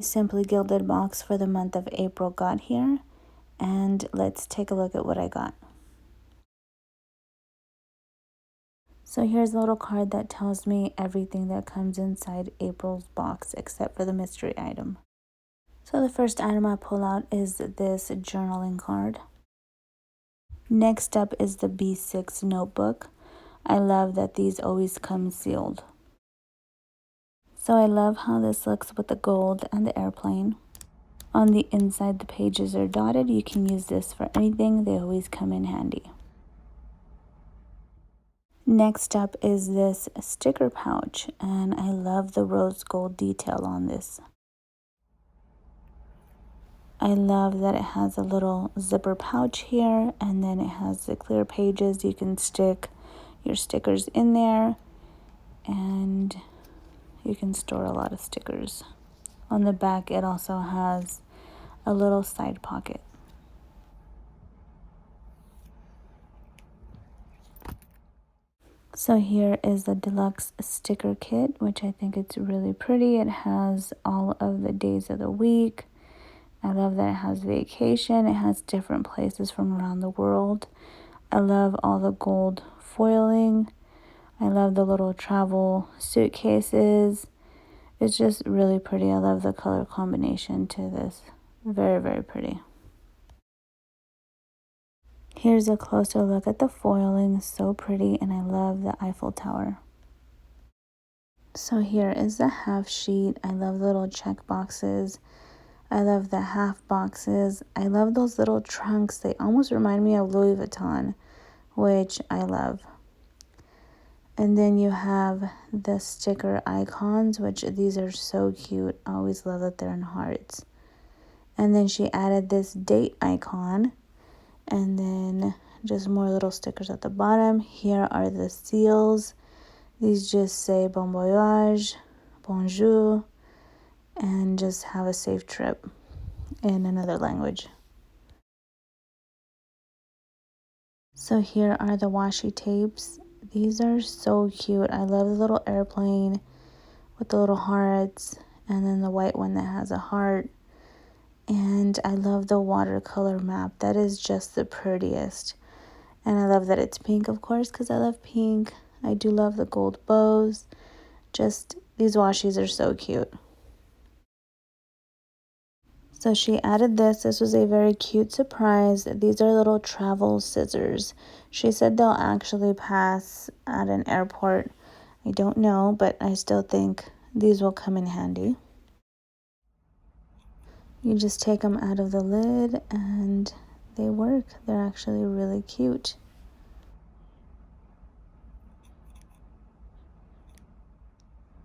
Simply Gilded box for the month of April got here, and let's take a look at what I got. So here's a little card that tells me everything that comes inside April's box except for the mystery item. So the first item I pull out is this journaling card. Next up is the B6 notebook. I love that these always come sealed. So I love how this looks with the gold and the airplane. On the inside, the pages are dotted. You can use this for anything. They always come in handy. Next up is this sticker pouch, and I love the rose gold detail on this. I love that it has a little zipper pouch here, and then it has the clear pages. You can stick your stickers in there, and you can store a lot of stickers. On the back, it also has a little side pocket. So here is the Deluxe Sticker Kit, which I think it's really pretty. It has all of the days of the week. I love that it has vacation. It has different places from around the world. I love all the gold foiling. I love the little travel suitcases. It's just really pretty. I love the color combination to this. Very, very pretty. Here's a closer look at the foiling. So pretty, and I love the Eiffel Tower. So here is the half sheet. I love the little check boxes. I love the half boxes. I love those little trunks. They almost remind me of Louis Vuitton, which I love. And then you have the sticker icons, which these are so cute. I always love that they're in hearts. And then she added this date icon. And then just more little stickers at the bottom. Here are the seals. These just say bon voyage, bonjour, and just have a safe trip in another language. So here are the washi tapes. These are so cute. I love the little airplane with the little hearts, and then the white one that has a heart. And I love the watercolor map. That is just the prettiest. And I love that it's pink, of course, because I love pink. I do love the gold bows. Just, these washi's are so cute. So she added this. This was a very cute surprise. These are little travel scissors. She said they'll actually pass at an airport. I don't know, but I still think these will come in handy. You just take them out of the lid and they work. They're actually really cute.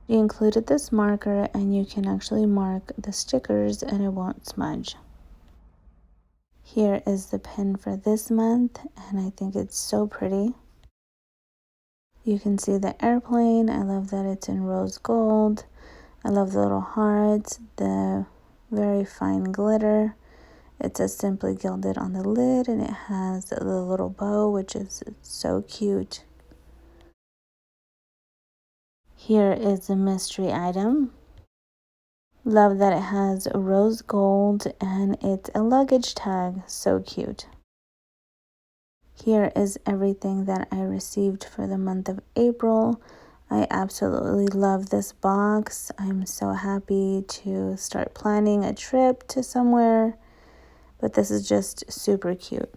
She included this marker, and you can actually mark the stickers and it won't smudge. Here is the pin for this month, and I think it's so pretty. You can see the airplane. I love that it's in rose gold. I love the little hearts, the very fine glitter. It says Simply Gilded on the lid, and it has the little bow, which is so cute. Here is the mystery item. Love that it has rose gold and it's a luggage tag. So cute. Here is everything that I received for the month of April. I absolutely love this box. I'm so happy to start planning a trip to somewhere, but this is just super cute.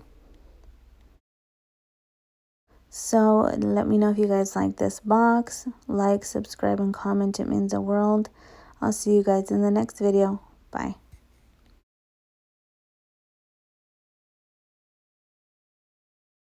So let me know if you guys like this box. Like, subscribe, and comment. It means the world. I'll see you guys in the next video. Bye.